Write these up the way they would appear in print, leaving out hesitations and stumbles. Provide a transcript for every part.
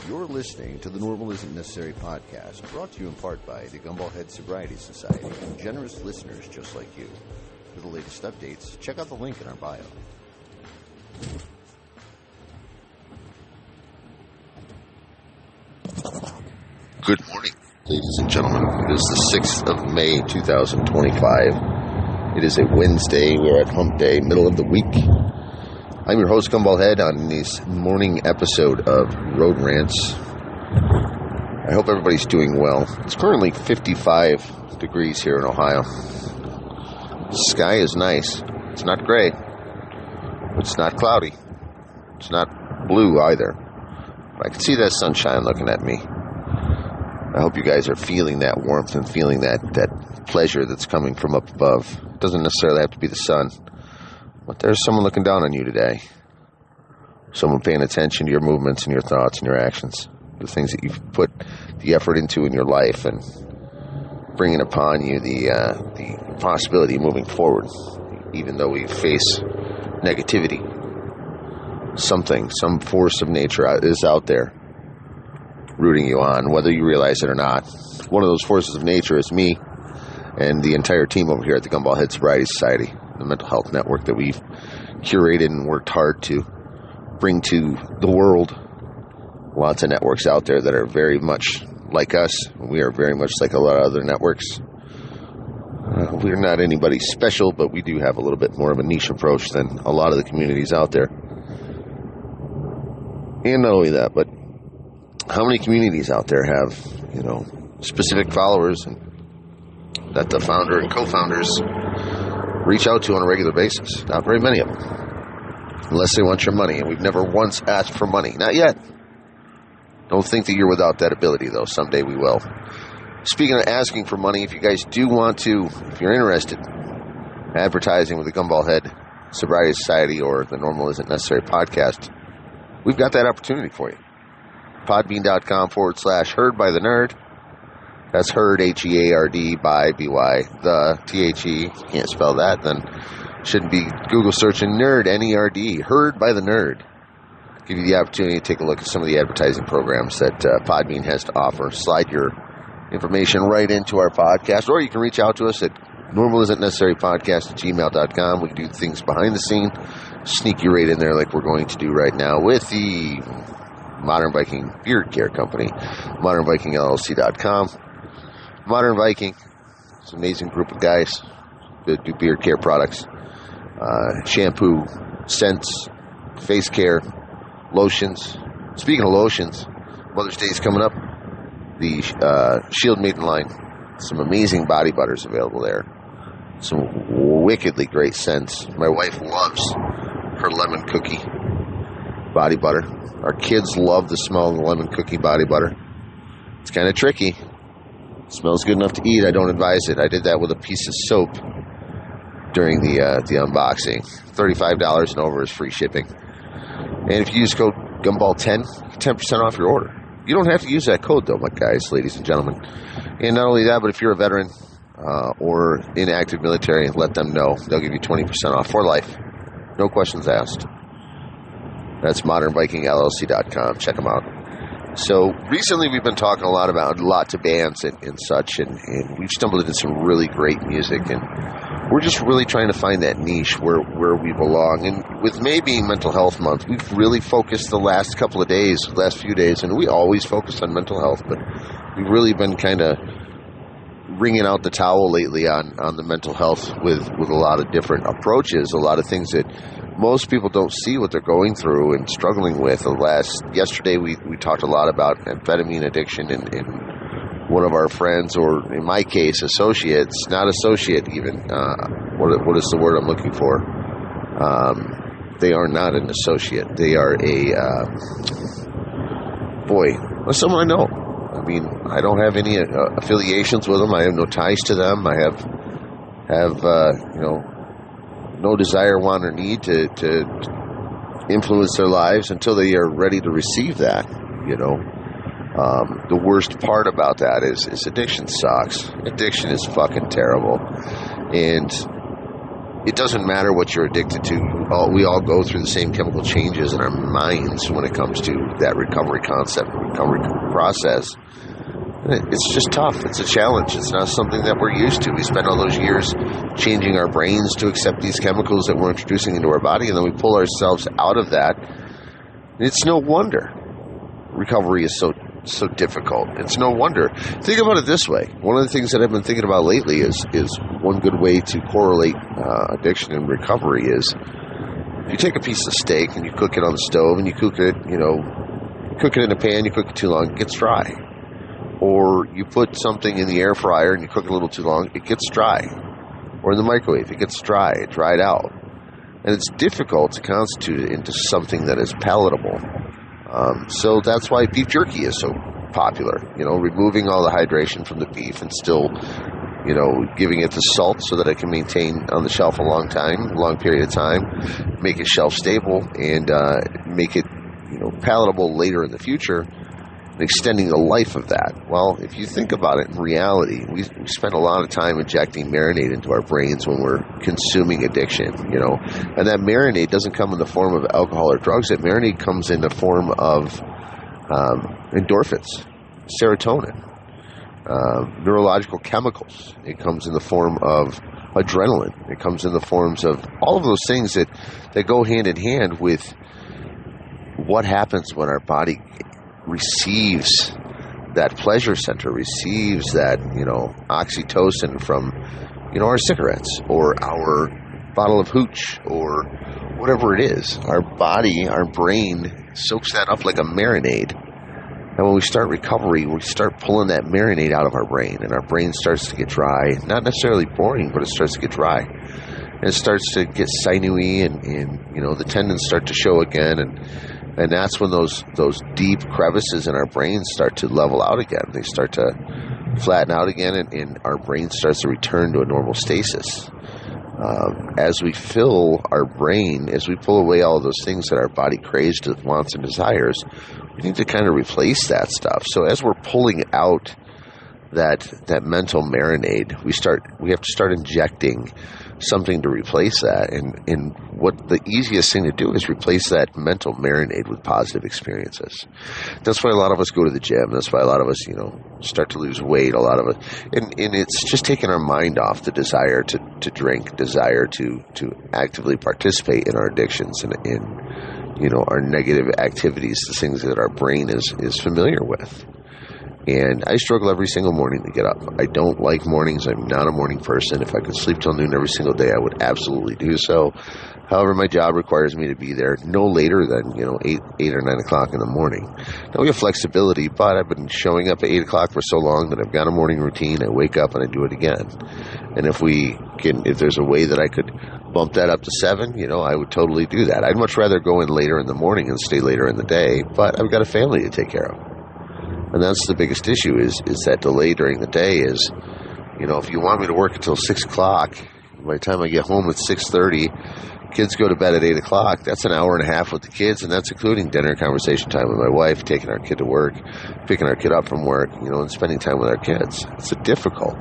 You're listening to the Normal Isn't Necessary podcast, brought to you in part by the Gumball Head Sobriety Society and generous listeners just like you. For the latest updates, check out the link in our bio. Good morning, ladies and gentlemen. It is the 6th of May, 2025. It is a Wednesday. We're at hump day, middle of the week. I'm your host, Gumball Head, on this morning episode of Road Rants. I hope everybody's doing well. It's currently 55 degrees here in Ohio. The sky is nice. It's not gray. It's not cloudy. It's not blue either. But I can see that sunshine looking at me. I hope you guys are feeling that warmth and feeling that pleasure that's coming from up above. It doesn't necessarily have to be the sun. But there's someone looking down on you today. Someone paying attention to your movements and your thoughts and your actions. The things that you've put the effort into in your life and bringing upon you the possibility of moving forward. Even though we face negativity. Some force of nature is out there rooting you on, whether you realize it or not. One of those forces of nature is me and the entire team over here at the Gumball Head Sobriety Society, the mental health network that we've curated and worked hard to bring to the world. Lots of networks out there that are very much like us. We are very much like a lot of other networks. We're not anybody special, but we do have a little bit more of a niche approach than a lot of the communities out there. And not only that, but how many communities out there have, specific followers and that the founder and co-founders reach out to on a regular basis? Not very many of them. Unless they want your money, and we've never once asked for money. Not yet. Don't think that you're without that ability, though. Someday we will. Speaking of asking for money, if you guys do want to, if you're interested, advertising with the Gumball Head Sobriety Society or the Normal Isn't Necessary podcast, we've got that opportunity for you. Podbean.com/heard by the nerd. That's heard, H-E-A-R-D, by B-Y, the T-H-E. If you can't spell that, then shouldn't be Google searching nerd, N-E-R-D, heard by the nerd. Give you the opportunity to take a look at some of the advertising programs that Podbean has to offer. Slide your information right into our podcast, or you can reach out to us at normalisn'tnecessarypodcast@gmail.com. We can do things behind the scene, sneak you right in there like we're going to do right now with the Modern Viking Beard Care Company, modernvikingllc.com. Modern Viking, it's an amazing group of guys that do beard care products, shampoo, scents, face care, lotions. Speaking of lotions, Mother's Day is coming up. The Shield Maiden line, some amazing body butters available there. Some wickedly great scents. My wife loves her lemon cookie body butter. Our kids love the smell of the lemon cookie body butter. It's kind of tricky. It smells good enough to eat. I don't advise it. I did that with a piece of soap during the unboxing. $35 and over is free shipping. And if you use code Gumball10, 10% off your order. You don't have to use that code, though, my guys, ladies and gentlemen. And not only that, but if you're a veteran or in active military, let them know. They'll give you 20% off for life. No questions asked. That's modernvikingllc.com. Check them out. So recently we've been talking a lot about lots of bands and such, and we've stumbled into some really great music, and we're just really trying to find that niche where we belong. And with May being Mental Health Month, we've really focused the last few days, and we always focus on mental health, but we've really been kind of wringing out the towel lately on the mental health with a lot of different approaches, a lot of things that most people don't see what they're going through and struggling with. Yesterday we talked a lot about amphetamine addiction, and one of our friends, or in my case, associates, not associate even, what is the word I'm looking for? They are not an associate. They are someone I know. I mean, I don't have any affiliations with them. I have no ties to them. I have no desire, want, or need to influence their lives until they are ready to receive that. The worst part about that is addiction sucks. Addiction is fucking terrible. And it doesn't matter what you're addicted to. We all go through the same chemical changes in our minds when it comes to that recovery concept, recovery process. It's just tough. It's a challenge. It's not something that we're used to. We spend all those years changing our brains to accept these chemicals that we're introducing into our body, and then we pull ourselves out of that. It's no wonder recovery is so difficult. It's no wonder. Think about it this way. One of the things that I've been thinking about lately is one good way to correlate addiction and recovery is if you take a piece of steak and you cook it on the stove and you cook it in a pan, you cook it too long, it gets dry. Or you put something in the air fryer and you cook it a little too long, it gets dry. Or in the microwave, it gets dry, it dried out. And it's difficult to constitute it into something that is palatable. So that's why beef jerky is so popular. Removing all the hydration from the beef and still, giving it the salt so that it can maintain on the shelf a long period of time, make it shelf stable, and make it, palatable later in the future, and extending the life of that. Well, if you think about it, in reality, we spend a lot of time injecting marinade into our brains when we're consuming addiction, and that marinade doesn't come in the form of alcohol or drugs. That marinade comes in the form of endorphins, serotonin, neurological chemicals. It comes in the form of adrenaline. It comes in the forms of all of those things that go hand in hand with what happens when our body receives that pleasure center, receives that, oxytocin from, our cigarettes or our bottle of hooch or whatever it is. Our body, our brain soaks that up like a marinade. And when we start recovery, we start pulling that marinade out of our brain, and our brain starts to get dry. Not necessarily boring, but it starts to get dry. And it starts to get sinewy, and the tendons start to show again, and that's when those deep crevices in our brain start to level out again. They start to flatten out again, and our brain starts to return to a normal stasis. As we fill our brain, as we pull away all of those things that our body craves, wants, and desires, we need to kind of replace that stuff. So as we're pulling out that mental marinade, we have to start injecting something to replace that. And what the easiest thing to do is replace that mental marinade with positive experiences. That's why a lot of us go to the gym. That's why a lot of us, start to lose weight. A lot of us, and it's just taking our mind off the desire to drink, desire to actively participate in our addictions and in our negative activities, the things that our brain is familiar with. And I struggle every single morning to get up. I don't like mornings. I'm not a morning person. If I could sleep till noon every single day, I would absolutely do so. However, my job requires me to be there no later than, 8 or 9 o'clock in the morning. Now, we have flexibility, but I've been showing up at 8 o'clock for so long that I've got a morning routine. I wake up and I do it again. And if there's a way that I could bump that up to 7, I would totally do that. I'd much rather go in later in the morning and stay later in the day, but I've got a family to take care of. And that's the biggest issue is that delay during the day is, if you want me to work until 6 o'clock, by the time I get home at 6:30, kids go to bed at 8 o'clock, that's an hour and a half with the kids, and that's including dinner, conversation time with my wife, taking our kid to work, picking our kid up from work, and spending time with our kids. It's difficult.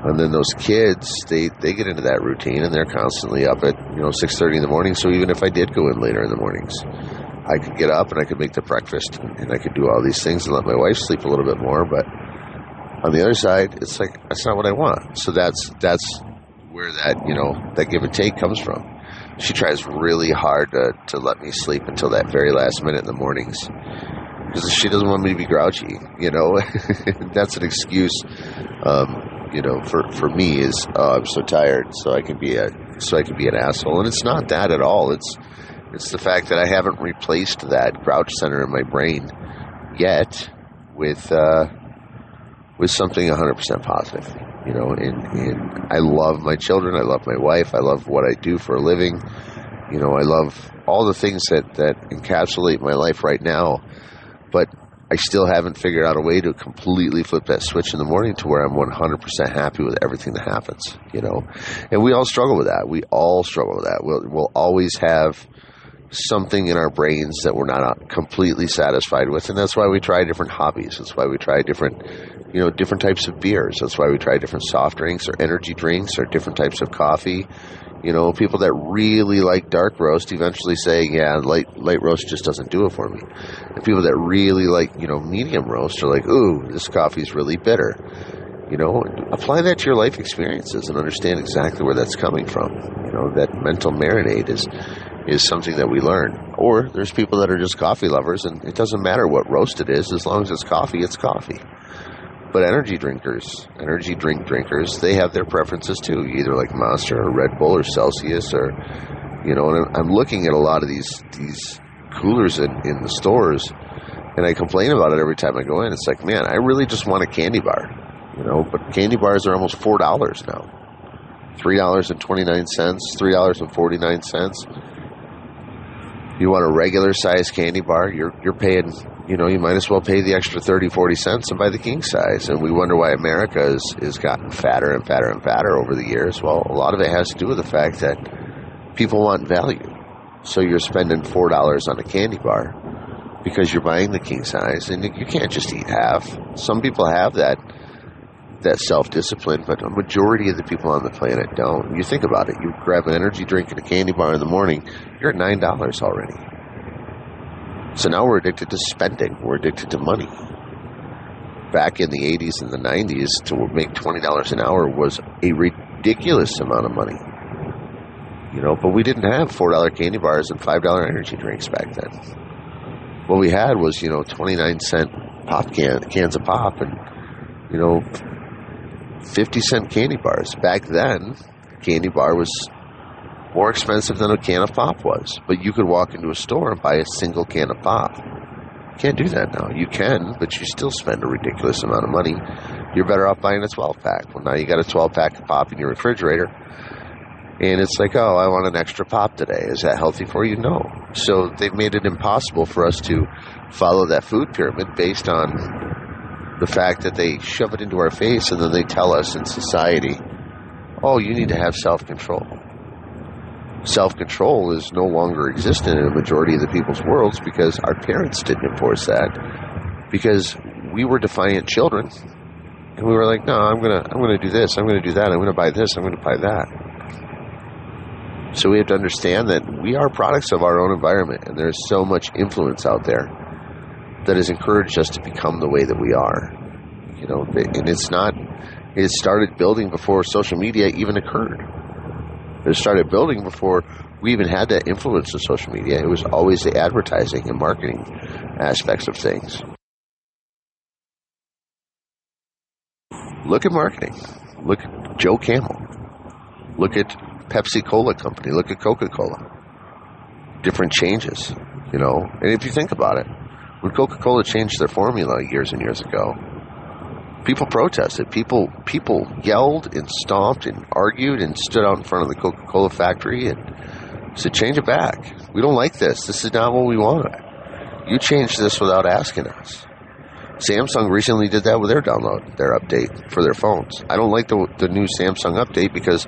And then those kids, they get into that routine, and they're constantly up at, 6:30 in the morning, so even if I did go in later in the mornings, I could get up and I could make the breakfast and I could do all these things and let my wife sleep a little bit more. But on the other side, it's like, that's not what I want. So that's where that, that give and take comes from. She tries really hard to let me sleep until that very last minute in the mornings because she doesn't want me to be grouchy, That's an excuse, for me is, I'm so tired, so I can be an asshole. And it's not that at all. It's the fact that I haven't replaced that grouch center in my brain yet with something 100% positive, and I love my children. I love my wife. I love what I do for a living. I love all the things that encapsulate my life right now, but I still haven't figured out a way to completely flip that switch in the morning to where I'm 100% happy with everything that happens, and we all struggle with that. We all struggle with that. We'll always have something in our brains that we're not completely satisfied with, and that's why we try different hobbies. That's why we try different types of beers. That's why we try different soft drinks or energy drinks or different types of coffee. People that really like dark roast eventually say, yeah, light roast just doesn't do it for me. And people that really like, medium roast are like, ooh, this coffee's really bitter. Apply that to your life experiences and understand exactly where that's coming from. That mental marinade is something that we learn. Or there's people that are just coffee lovers, and it doesn't matter what roast it is, as long as it's coffee, it's coffee. But energy drink drinkers, they have their preferences too. You either like Monster or Red Bull or Celsius or, and I'm looking at a lot of these coolers in the stores, and I complain about it every time I go in. It's like, man, I really just want a candy bar, but candy bars are almost $4 now. $3.29, $3.49. You want a regular size candy bar, you're paying, you might as well pay the extra 30, 40 cents and buy the king size. And we wonder why America is gotten fatter and fatter and fatter over the years. Well, a lot of it has to do with the fact that people want value. So you're spending $4 on a candy bar because you're buying the king size, and you can't just eat half. Some people have that self-discipline, but a majority of the people on the planet don't. You think about it. You grab an energy drink and a candy bar in the morning, you're at $9 already. So now we're addicted to spending. We're addicted to money. Back in the 80s and the 90s, to make $20 an hour was a ridiculous amount of money. But we didn't have $4 candy bars and $5 energy drinks back then. What we had was, 29-cent cans of pop and, 50-cent candy bars. Back then, a candy bar was more expensive than a can of pop was. But you could walk into a store and buy a single can of pop. You can't do that now. You can, but you still spend a ridiculous amount of money. You're better off buying a 12-pack. Well, now you got a 12-pack of pop in your refrigerator. And it's like, oh, I want an extra pop today. Is that healthy for you? No. So they've made it impossible for us to follow that food pyramid based on the fact that they shove it into our face, and then they tell us in society, oh, you need to have self-control. Self-control is no longer existent in a majority of the people's worlds because our parents didn't enforce that, because we were defiant children, and we were like, no, I'm gonna do this, I'm gonna do that, I'm gonna buy this, I'm gonna buy that. So we have to understand that we are products of our own environment, and there's so much influence out there that has encouraged us to become the way that we are. And it started building before social media even occurred. It started building before we even had that influence of social media. It was always the advertising and marketing aspects of things. Look at marketing. Look at Joe Camel. Look at Pepsi-Cola Company. Look at Coca-Cola. Different changes, And if you think about it, when Coca-Cola changed their formula years and years ago, people protested. People yelled and stomped and argued and stood out in front of the Coca-Cola factory and said, change it back. We don't like this. This is not what we want. You changed this without asking us. Samsung recently did that with their update for their phones. I don't like the new Samsung update because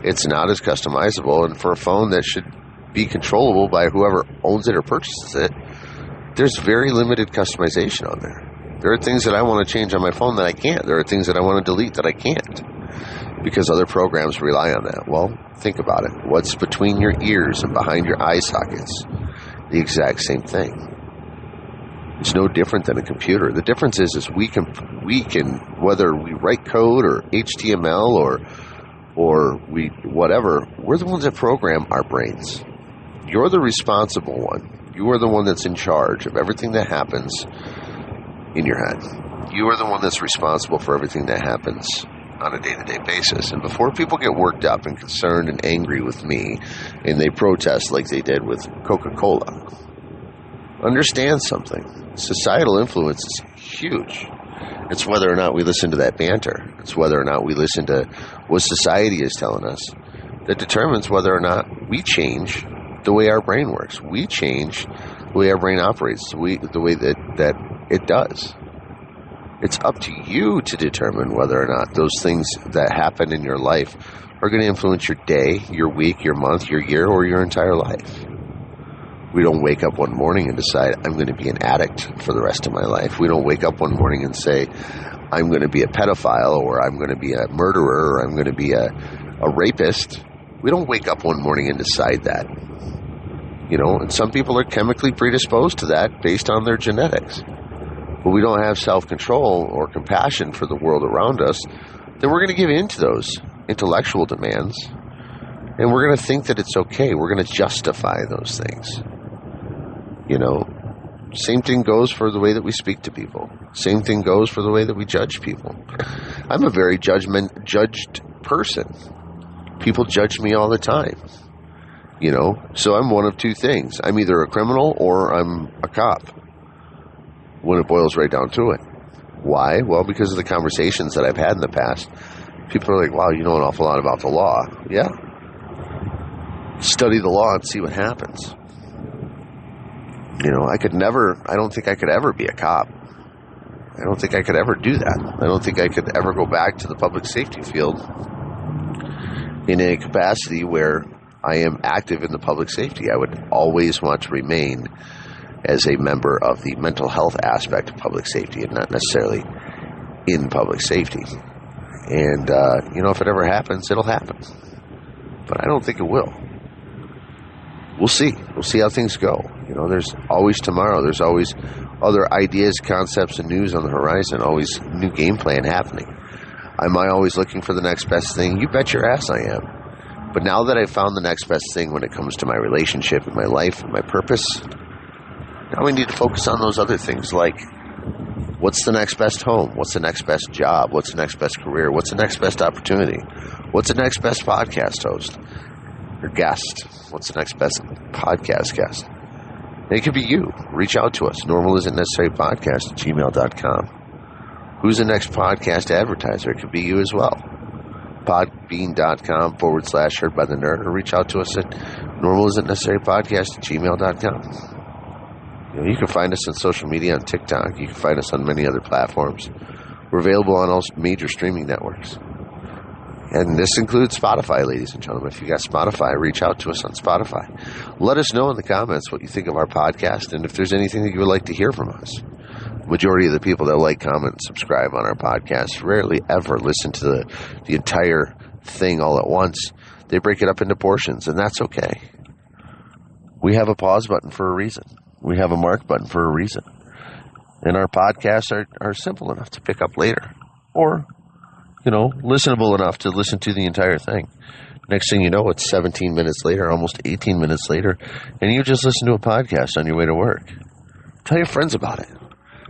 it's not as customizable, and for a phone that should be controllable by whoever owns it or purchases it, there's very limited customization on there. There are things that I want to change on my phone that I can't. There are things that I want to delete that I can't because other programs rely on that. Well, think about it. What's between your ears and behind your eye sockets? The exact same thing. It's no different than a computer. The difference is we can whether we write code or HTML or we whatever, we're the ones that program our brains. You're the responsible one. You are the one that's in charge of everything that happens in your head. You are the one that's responsible for everything that happens on a day-to-day basis. And before people get worked up and concerned and angry with me and they protest like they did with Coca-Cola, understand something. Societal influence is huge. It's whether or not we listen to that banter. It's whether or not we listen to what society is telling us that determines whether or not we change the way our brain works. We change the way our brain operates, the way that it does. It's up to you to determine whether or not those things that happen in your life are going to influence your day, your week, your month, your year, or your entire life. We don't wake up one morning and decide I'm going to be an addict for the rest of my life. We don't wake up one morning and say I'm going to be a pedophile, or I'm going to be a murderer, or I'm going to be a rapist. We don't wake up one morning and decide that. And some people are chemically predisposed to that based on their genetics. But we don't have self-control or compassion for the world around us, then we're going to give in to those intellectual demands, and we're going to think that it's okay. We're going to justify those things. Same thing goes for the way that we speak to people. Same thing goes for the way that we judge people. I'm a very judged person. People judge me all the time. So I'm one of two things. I'm either a criminal or I'm a cop, when it boils right down to it. Why? Well, because of the conversations that I've had in the past. People are like, wow, you know an awful lot about the law. Yeah. Study the law and see what happens. I don't think I could ever be a cop. I don't think I could ever do that. I don't think I could ever go back to the public safety field in a capacity where I am active in the public safety. I would always want to remain as a member of the mental health aspect of public safety and not necessarily in public safety. And, if it ever happens, it'll happen. But I don't think it will. We'll see. We'll see how things go. There's always tomorrow. There's always other ideas, concepts, and news on the horizon. Always new game plan happening. Am I always looking for the next best thing? You bet your ass I am. But now that I've found the next best thing when it comes to my relationship and my life and my purpose, now we need to focus on those other things, like what's the next best home? What's the next best job? What's the next best career? What's the next best opportunity? What's the next best podcast host or guest? What's the next best podcast guest? And it could be you. Reach out to us. normalisn'tnecessarypodcast@gmail.com. Who's the next podcast advertiser? It could be you as well. Podbean.com/heard by the nerd, or reach out to us at normalisn'tnecessarypodcast@gmail.com. You can find us on social media, on TikTok. You can find us on many other platforms. We're available on all major streaming networks. And this includes Spotify, ladies and gentlemen. If you got Spotify, reach out to us on Spotify. Let us know in the comments what you think of our podcast, and if there's anything that you would like to hear from us. Majority of the people that like, comment, and subscribe on our podcast rarely ever listen to the entire thing all at once. They break it up into portions, and that's okay. We have a pause button for a reason. We have a mark button for a reason. And our podcasts are simple enough to pick up later. Or, listenable enough to listen to the entire thing. Next thing you know, it's 17 minutes later, almost 18 minutes later, and you just listen to a podcast on your way to work. Tell your friends about it.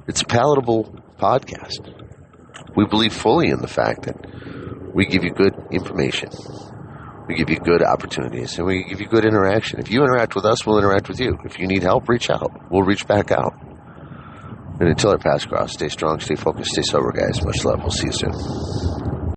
It's a palatable podcast. We believe fully in the fact that we give you good information. We give you good opportunities, and we give you good interaction. If you interact with us, we'll interact with you. If you need help, reach out. We'll reach back out. And until our paths cross, stay strong, stay focused, stay sober, guys. Much love. We'll see you soon.